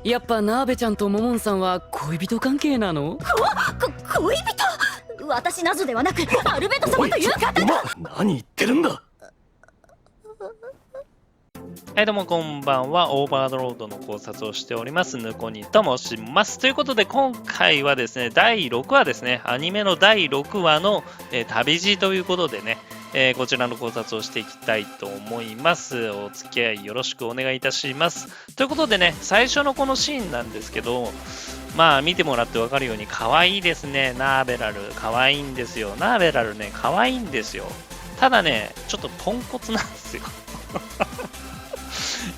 やっぱナーベちゃんとモモンさんは恋人関係なの？恋人？私ナズではなくアルベト様という方が。何言ってるんだ。はい、どうもこんばんは。オーバードロードの考察をしております、ヌコニと申します。ということで、今回はですね、第6話ですね、アニメの第6話の、旅路ということでね、こちらの考察をしていきたいと思います。お付き合いよろしくお願いいたします。ということでね、最初のこのシーンなんですけど、まあ見てもらって分かるように可愛いですね。ナーベラル可愛いんですよ。ナーベラルね、可愛いんですよ。ただね、ちょっとポンコツなんですよ。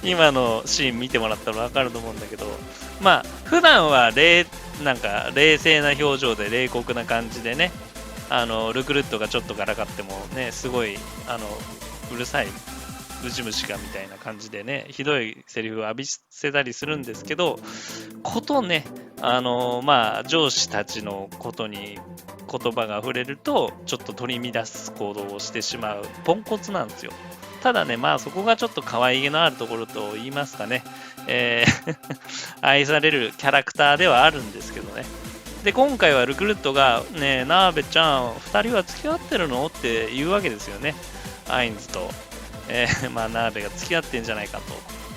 今のシーン見てもらったら分かると思うんだけど、まあ普段はなんか冷静な表情で冷酷な感じでね、ルクルットがちょっとからかってもね、すごいうるさいウジ虫がみたいな感じでね、ひどいセリフを浴びせたりするんですけど、ことね、まあ上司たちのことに言葉が溢れるとちょっと取り乱す行動をしてしまうポンコツなんですよ。ただね、まあそこがちょっと可愛げのあるところと言いますかね、愛されるキャラクターではあるんですけどね。で、今回はルクルットが、ねえ、ナーベちゃん、2人は付き合ってるのって言うわけですよね。アインズと、まあナーベが付き合ってんじゃないか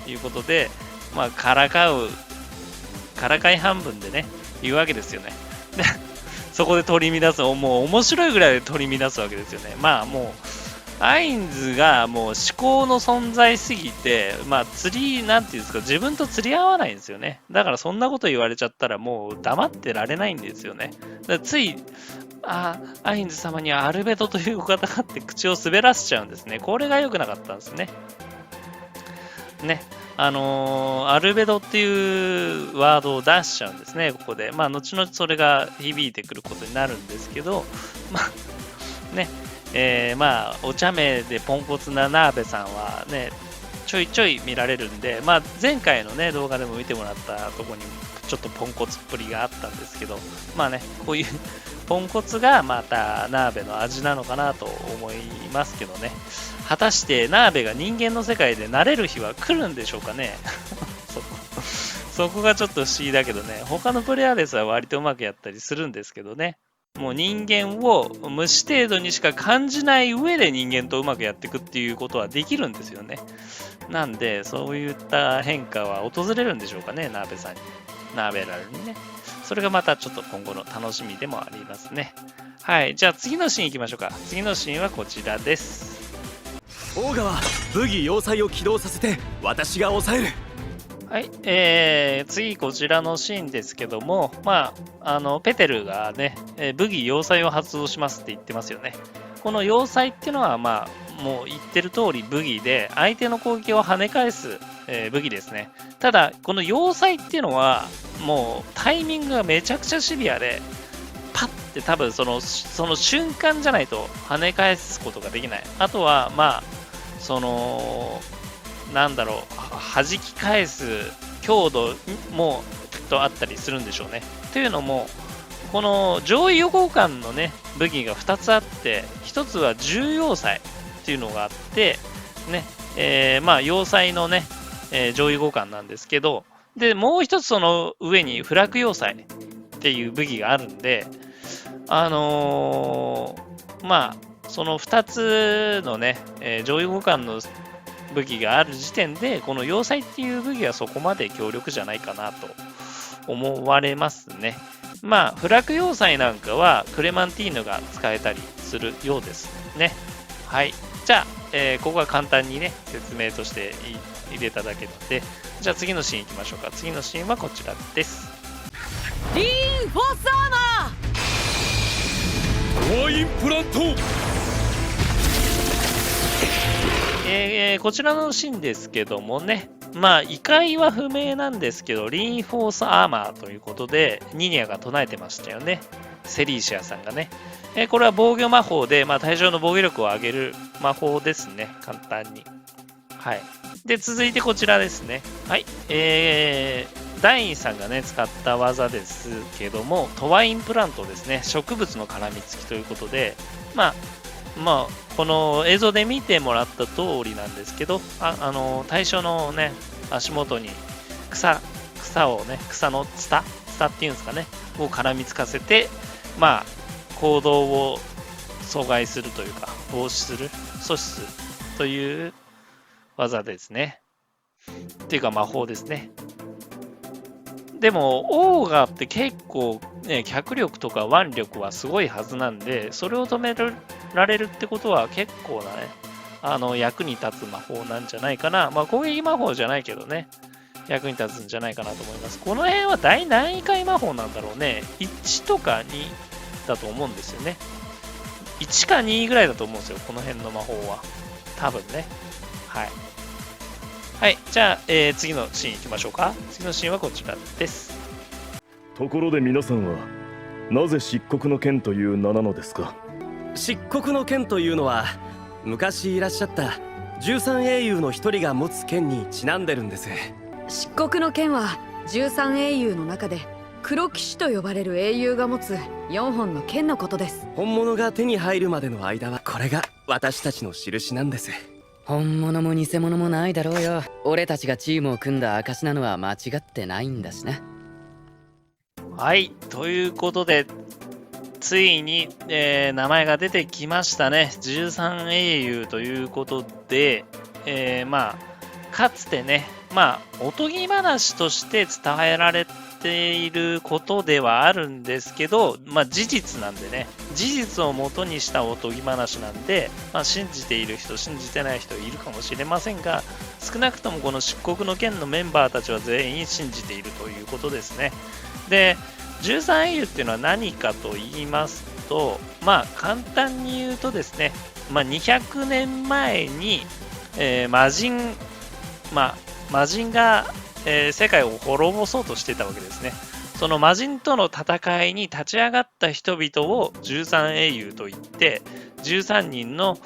ということで、まあからかい半分でね、言うわけですよね。で、そこで取り乱す、もう面白いぐらいで取り乱すわけですよね。まあもう、アインズがもう思考の存在すぎて、まあなんていうんですか、自分と釣り合わないんですよね。だからそんなこと言われちゃったらもう黙ってられないんですよね。だからつい、アインズ様にはアルベドというお方があって口を滑らせちゃうんですね。これが良くなかったんですね。ね。アルベドっていうワードを出しちゃうんですね、ここで。まあ、後々それが響いてくることになるんですけど、まあ、ね。まあお茶目でポンコツなナーベさんはねちょいちょい見られるんで、まあ、前回のね動画でも見てもらったとこにちょっとポンコツっぷりがあったんですけど、まあねこういうポンコツがまたナーベの味なのかなと思いますけどね。果たしてナーベが人間の世界でなれる日は来るんでしょうかね。そこがちょっと不思議だけどね、他のプレイヤーですは割とうまくやったりするんですけどね。もう人間を無視程度にしか感じない上で人間とうまくやっていくっていうことはできるんですよね。なんで、そういった変化は訪れるんでしょうかね、ナーベさんに。ナーベラルにね。それがまたちょっと今後の楽しみでもありますね。はい、じゃあ次のシーン行きましょうか。次のシーンはこちらです。オーガは武器要塞を起動させて私が抑える。はい、次こちらのシーンですけども、まあ、ペテルがね、武器要塞を発動しますって言ってますよね。この要塞っていうのは、まあ、もう言ってる通り武器で、相手の攻撃を跳ね返す、武器ですね。ただ、この要塞っていうのは、もうタイミングがめちゃくちゃシビアで、パッて多分その瞬間じゃないと跳ね返すことができない。あとは、まあ、なんだろう、弾き返す強度もきっとあったりするんでしょうね。というのも、この上位予行艦のね、武器が2つあって、1つは重要塞っていうのがあって、ね、まあ、要塞のね、上位互換なんですけど、で、もう1つその上に不落要塞っていう武器があるんで、まあ、その2つのね、上位互換の武器がある時点でこの要塞っていう武器はそこまで強力じゃないかなと思われますね。まあフラク要塞なんかはクレマンティーヌが使えたりするようですね。はい、じゃあ、ここは簡単にね説明として入れただけで、じゃあ次のシーンいきましょうか。次のシーンはこちらです。リーンフォースアーマコアインプラント。こちらのシーンですけどもね、まあ、異界は不明なんですけど、リーンフォースアーマーということで、ニニアが唱えてましたよね。セリーシアさんがね。これは防御魔法で、まあ、対象の防御力を上げる魔法ですね、簡単に。はい。で、続いてこちらですね。はい。ダインさんがね、使った技ですけども、トワインプラントですね。植物の絡みつきということで、まあ、この映像で見てもらった通りなんですけど、対象のね、足元に草草をね、草のツタっていうんですかね、を絡みつかせて、まあ、行動を阻害するというか、防止する、阻止するという技ですね。っていうか魔法ですね。でも、オーガって結構ね、脚力とか腕力はすごいはずなんで、それを止められるってことは結構なね、役に立つ魔法なんじゃないかな。まあ、攻撃魔法じゃないけどね、役に立つんじゃないかなと思います。この辺は第何回魔法なんだろうね。1とか2だと思うんですよね。1か2ぐらいだと思うんですよ、この辺の魔法は。多分ね。はい。はい、じゃあ、次のシーン行きましょうか。次のシーンはこちらです。ところで皆さんはなぜ漆黒の剣という名なのですか？漆黒の剣というのは昔いらっしゃった13英雄の一人が持つ剣にちなんでるんです。漆黒の剣は13英雄の中で黒騎士と呼ばれる英雄が持つ4本の剣のことです。本物が手に入るまでの間はこれが私たちの印なんです。本物も偽物もないだろうよ。俺たちがチームを組んだ証なのは間違ってないんだしな。はい、ということで、ついに、名前が出てきましたね。13英雄ということで、まあ、かつてね、まあ、おとぎ話として伝えられていることではあるんですけど、まあ、事実なんでね、事実をもとにしたおとぎ話なんで、まあ、信じている人、信じてない人いるかもしれませんが、少なくともこの漆黒の剣のメンバーたちは全員信じているということですね。で、13英雄っていうのは何かと言いますと、まあ、簡単に言うとですね、まあ、200年前に、魔人が、世界を滅ぼそうとしてたわけですね。その魔人との戦いに立ち上がった人々を13英雄といって、13人の、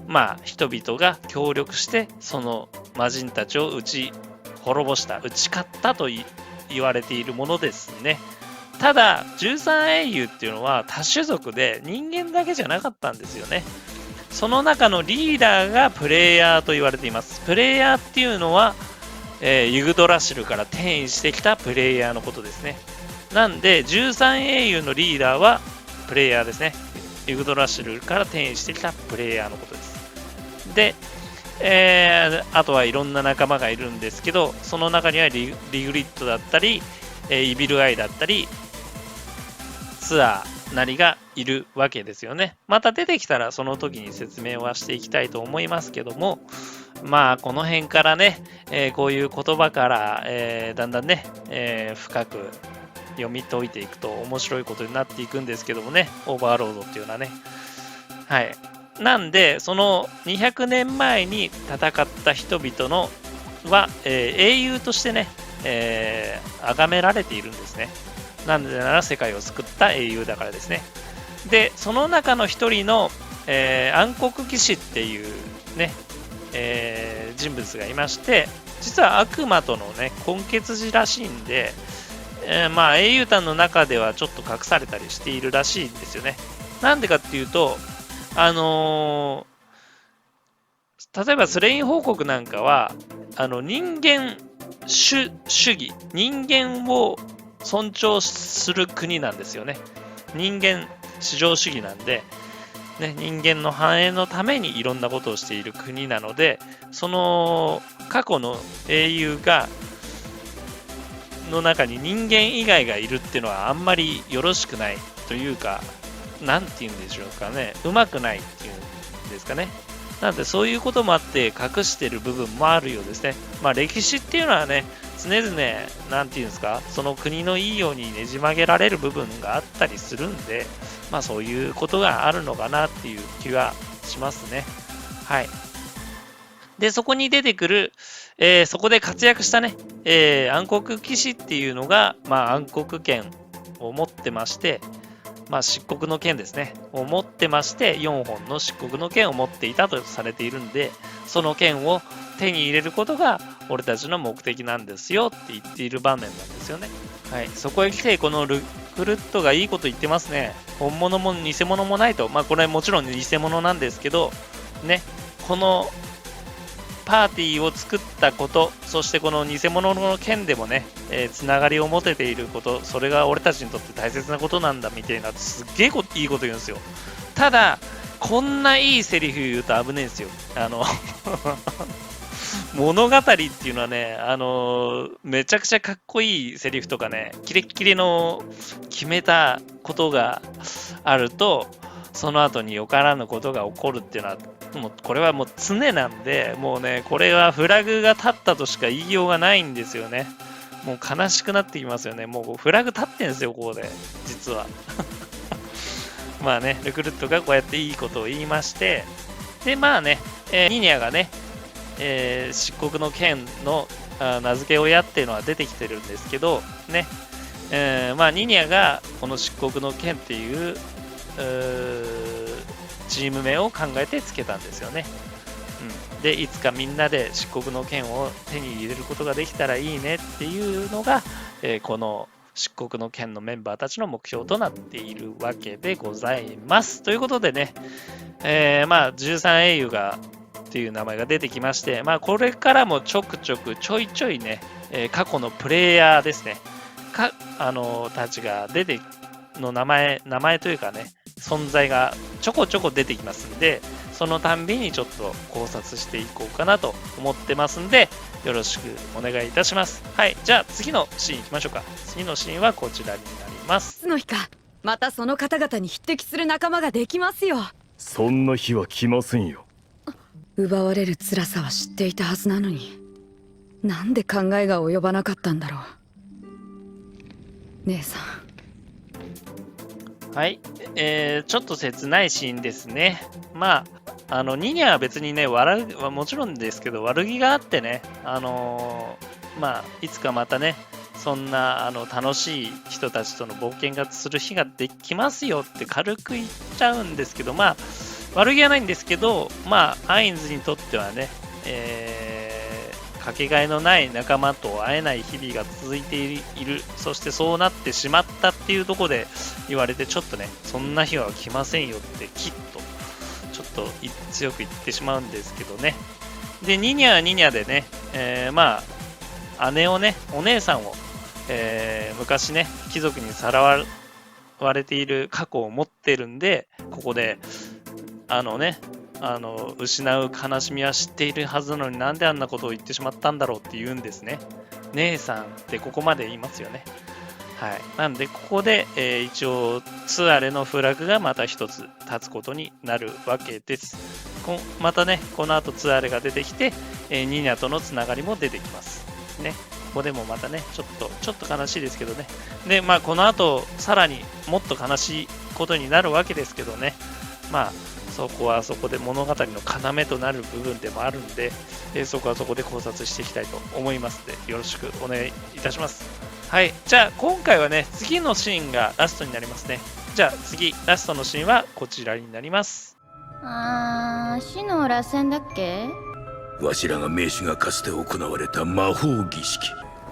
まあ、人々が協力してその魔人たちを打ち勝ったと言われているものですね。ただ13英雄っていうのは多種族で人間だけじゃなかったんですよね。その中のリーダーがプレイヤーと言われています。プレイヤーっていうのは、ユグドラシルから転移してきたプレイヤーのことですね。なんで13英雄のリーダーはプレイヤーですね。ユグドラシルから転移してきたプレイヤーのことです。で、あとはいろんな仲間がいるんですけど、その中にはリグリッドだったり、イビルアイだったり、ツアーなりがいるわけですよね。また出てきたらその時に説明はしていきたいと思いますけども、まあこの辺からね、こういう言葉から、だんだんね、深く読み解いていくと面白いことになっていくんですけどもね、オーバーロードっていうのはね。はい。なんで、その200年前に戦った人々は、英雄としてね、崇められているんですね。なんでなら世界を救った英雄だからですね。で、その中の一人の、暗黒騎士っていうね、人物がいまして、実は悪魔とのね、根血児らしいんで、まあ英雄譚の中ではちょっと隠されたりしているらしいんですよね。なんでかっていうと、例えばスレイン報告なんかは、人間主義、人間を尊重する国なんですよね。人間至上主義なんで、ね、人間の繁栄のためにいろんなことをしている国なので、その過去の英雄の中に人間以外がいるっていうのはあんまりよろしくないというか、なんて言うんでしょうかね、うまくないっていうんですかね。なのでそういうこともあって隠してる部分もあるようですね。まあ歴史っていうのはね、常々なんて言うんですか、その国のいいようにねじ曲げられる部分があったりするんで、まあそういうことがあるのかなっていう気はしますね。はい。で、そこに出てくる、そこで活躍したね、暗黒騎士っていうのが、まあ暗黒剣を持ってまして、まあ、漆黒の剣ですね。を持ってまして、4本の漆黒の剣を持っていたとされているんで、その剣を手に入れることが俺たちの目的なんですよって言っている場面なんですよね。はい。そこへ来て、このルクルットがいいこと言ってますね。本物も偽物もないと。まあ、これもちろん偽物なんですけど、ね、このパーティーを作ったこと、そしてこの偽物の剣でもね、つながりを持てていること、それが俺たちにとって大切なことなんだみたいな、すっげえいいこと言うんですよ。ただ、こんないいセリフ言うと危ねえんですよ。物語っていうのはね、めちゃくちゃかっこいいセリフとかね、キレッキレの決めたことがあると、その後によからぬことが起こるっていうのは、もうこれはもう常なんで、もうね、これはフラグが立ったとしか言いようがないんですよね。もう悲しくなってきますよね。もうフラグ立ってんですよ、ここで、実は。まあね、ルクルットがこうやっていいことを言いまして、で、まあね、ニニャがね、漆黒の剣の名付け親っていうのは出てきてるんですけど、ね、まあニニャがこの漆黒の剣っていうチーム名を考えてつけたんですよね。で、いつかみんなで漆黒の剣を手に入れることができたらいいねっていうのが、この漆黒の剣のメンバーたちの目標となっているわけでございます。ということでね、まあ13英雄がっていう名前が出てきまして、まあこれからもちょくちょくちょいちょいね、過去のプレイヤーですね、たちが出ての名前というかね、存在がちょこちょこ出てきますんで、そのたんびにちょっと考察していこうかなと思ってますんで、よろしくお願いいたします。はい、じゃあ次のシーン行きましょうか。次のシーンはこちらになります。いつの日かまたその方々に匹敵する仲間ができますよ。そんな日は来ませんよ。奪われる辛さは知っていたはずなのに、なんで考えが及ばなかったんだろう。姉さん。はい、ちょっと切ないシーンですね。まあ、ニニャは別にね、もちろんですけど、悪気があってね、まあ、いつかまたね、そんな楽しい人たちとの冒険がする日ができますよって軽く言っちゃうんですけど、まあ、悪気はないんですけど、まあ、アインズにとってはね、かけがえのない仲間と会えない日々が続いている、そしてそうなってしまったっていうところで言われて、ちょっとね、そんな日は来ませんよってきっとちょっと強く言ってしまうんですけどね。で、ニニャはニニャでね、まあ姉をね、お姉さんを、昔ね、貴族にさらわれている過去を持ってるんで、ここで失う悲しみは知っているはずなのになんであんなことを言ってしまったんだろうって言うんですね。姉さんってここまで言いますよね。はい。なんでここで、一応ツアレのフラグがまた一つ立つことになるわけです。またね、この後ツアレが出てきて、ニニャとのつながりも出てきますね。ここでもまたね、ちょっと悲しいですけどね。で、まあこの後さらにもっと悲しいことになるわけですけどね。まあそこはそこで物語の要となる部分でもあるんで、そこはそこで考察していきたいと思いますので、よろしくお願いいたします。はい、じゃあ今回はね、次のシーンがラストになりますね。じゃあ次、ラストのシーンはこちらになります。死の螺旋だっけ？わしらが名手がかつて行われた魔法儀式、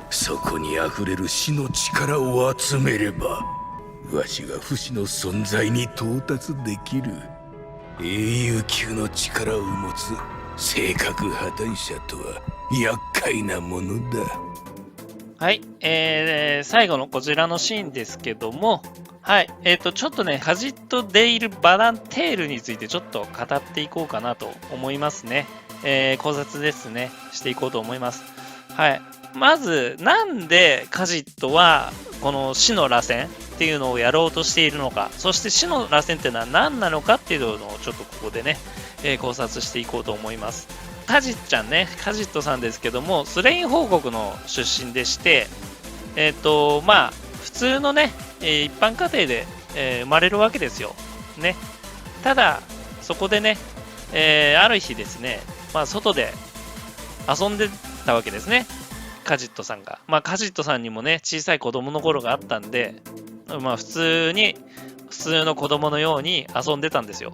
そこにあふれる死の力を集めれば、わしが不死の存在に到達できる。英雄級の力を持つ性格破壊者とは厄介なものだ。はい、最後のこちらのシーンですけども、はい、ちょっとね、カジット・デイル・バランテールについてちょっと語っていこうかなと思いますね。考察ですね、していこうと思います。はい、まず、なんでカジットはこの死の螺旋っていうのをやろうとしているのか、そして死の螺旋っていうのは何なのかっていうのをちょっとここでね、考察していこうと思います。カジットさんですけども、スレイン王国の出身でして、まあ、普通のね、一般家庭で、生まれるわけですよ。ね。ただ、そこでね、ある日ですね、まあ、外で遊んでたわけですね。カジットさんが。まあ、カジットさんにもね、小さい子供の頃があったんで、まあ、普通の子供のように遊んでたんですよ。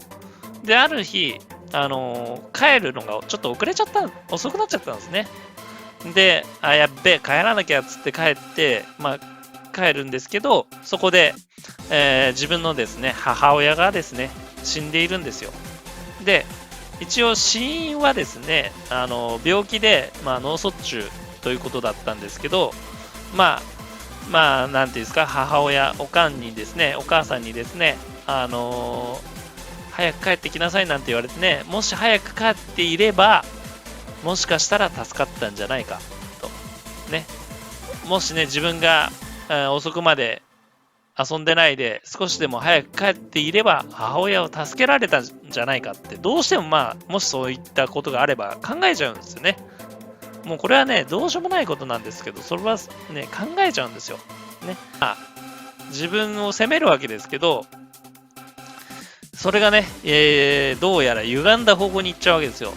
で、ある日、帰るのがちょっと遅くなっちゃったんですね。で、やっべえ、帰らなきゃっつって帰って、まあ、帰るんですけど、そこで、自分のですね、母親がですね、死んでいるんですよ。で、一応死因はですね、病気で、脳卒中ということだったんですけど、なんていうんですか、母親、お母さんにですね、早く帰ってきなさいなんて言われてね、もし早く帰っていれば、もしかしたら助かったんじゃないかと。ね。もしね、自分が、遅くまで遊んでないで、少しでも早く帰っていれば、母親を助けられたんじゃないかって、どうしてももしそういったことがあれば考えちゃうんですよね。もうこれはね、どうしようもないことなんですけど、それはね、考えちゃうんですよ。ね。自分を責めるわけですけど、それがね、どうやら歪んだ方向に行っちゃうわけですよ。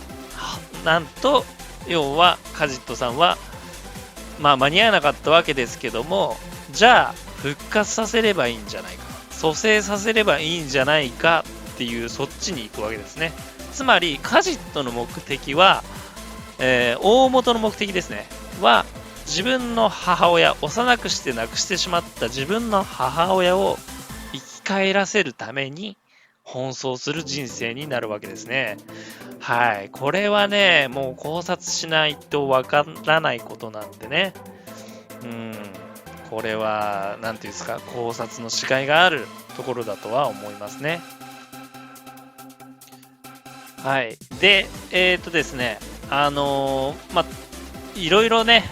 なんと、要は、カジットさんは、間に合わなかったわけですけども、じゃあ、復活させればいいんじゃないか。蘇生させればいいんじゃないかっていう、そっちに行くわけですね。つまり、カジットの目的は、大元の目的ですね。は、自分の母親、幼くして亡くしてしまった自分の母親を生き返らせるために、奔走する人生になるわけですね。はい。これはね、もう考察しないとわからないことなんでね。これは、なんていうんですか、考察のしがいがあるところだとは思いますね。はい。で、ですね、いろいろね、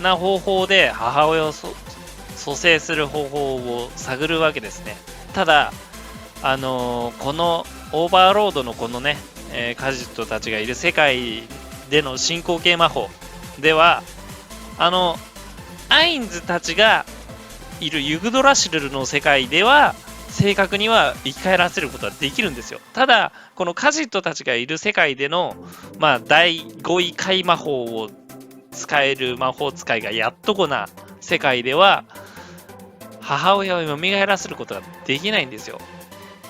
な方法で母親を蘇生する方法を探るわけですね。ただ、このオーバーロードのこのね、カジットたちがいる世界での進行形魔法では、アインズたちがいるユグドラシルの世界では、正確には生き返らせることはできるんですよ。ただ、このカジットたちがいる世界での、第5位回魔法を使える魔法使いがやっとこな世界では、母親を蘇らせることができないんですよ。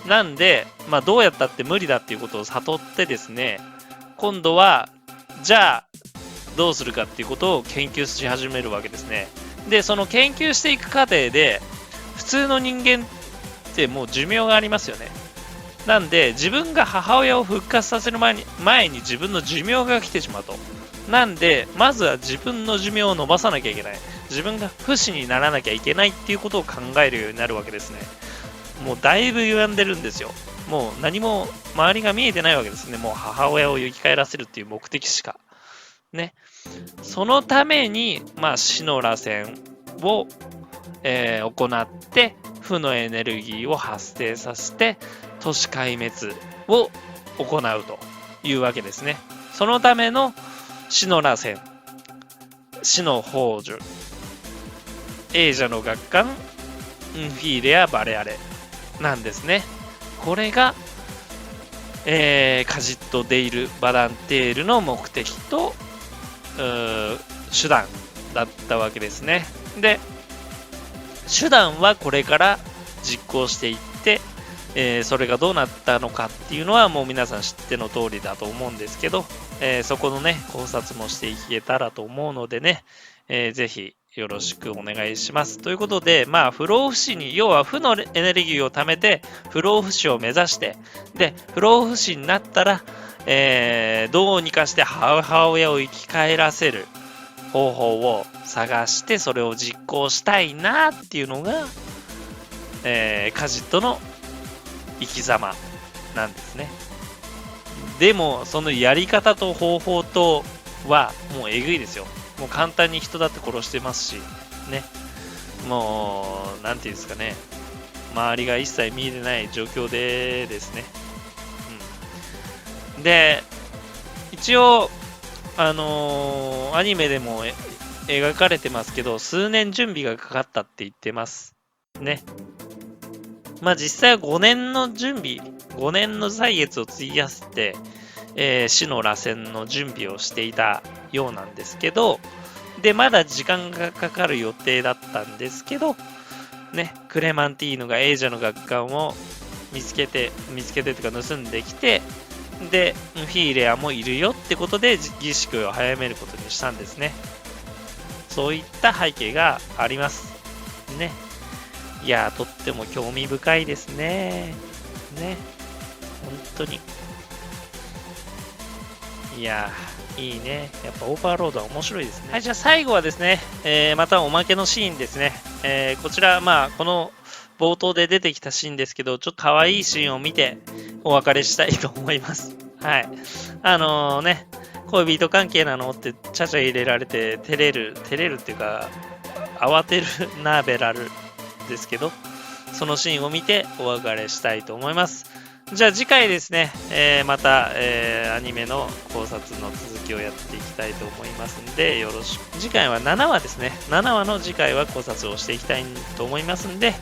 なんで、どうやったって無理だっていうことを悟ってですね、今度は、じゃあ、どうするかっていうことを研究し始めるわけですね。で、その研究していく過程で、普通の人間ってもう寿命がありますよね。なんで、自分が母親を復活させる前に自分の寿命が来てしまうと。なんで、まずは自分の寿命を伸ばさなきゃいけない。自分が不死にならなきゃいけないっていうことを考えるようになるわけですね。もうだいぶ歪んでるんですよ。もう何も周りが見えてないわけですね。もう母親を生き返らせるっていう目的しか。ね。そのために、死の螺旋を、行って、負のエネルギーを発生させて、都市壊滅を行うというわけですね。そのための死の螺旋、死の宝珠、エージャの月間、インフィーレア・バレアレなんですね。これが、カジット・デイル・バダンテールの目的と手段だったわけですね。で、手段はこれから実行していって、それがどうなったのかっていうのはもう皆さん知っての通りだと思うんですけど、そこのね考察もしていけたらと思うのでね、ぜひよろしくお願いします。ということで、不老不死に、要は負のエネルギーを貯めて不老不死を目指して、で不老不死になったら、どうにかして母親を生き返らせる方法を探して、それを実行したいなっていうのが、カジットの生き様なんですね。でもそのやり方と方法とはもうえぐいですよ。もう簡単に人だって殺してますしね。もうなんていうんですかね、周りが一切見えてない状況でですね。で、一応アニメでも描かれてますけど、数年準備がかかったって言ってますね。実際は5年の準備、5年の歳月を費やして、死の螺旋の準備をしていたようなんですけど、で、まだ時間がかかる予定だったんですけど、ね、クレマンティーヌがエージャの月間を見つけてというか盗んできて、で、フィーレアもいるよってことで儀式を早めることにしたんですね。そういった背景があります。ね。いやー、とっても興味深いですね。ね。本当に。いやー、いいね。やっぱオーバーロードは面白いですね。はい、じゃあ最後はですね、またおまけのシーンですね。こちら、まあ、この冒頭で出てきたシーンですけど、ちょっと可愛いシーンを見てお別れしたいと思います。はい。ね、恋人関係なのってちゃちゃ入れられて照れるっていうか、慌てるナーベラルですけど、そのシーンを見てお別れしたいと思います。じゃあ次回ですね、また、アニメの考察の続きをやっていきたいと思いますんで、よろしく。次回は7話ですね。7話の次回は考察をしていきたいと思いますんで、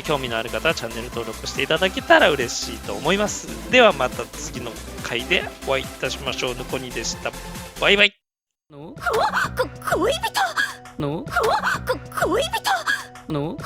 興味のある方はチャンネル登録していただけたら嬉しいと思います。ではまた次の回でお会いいたしましょう。ぬこにでした。バイバイ。の恋人の恋人の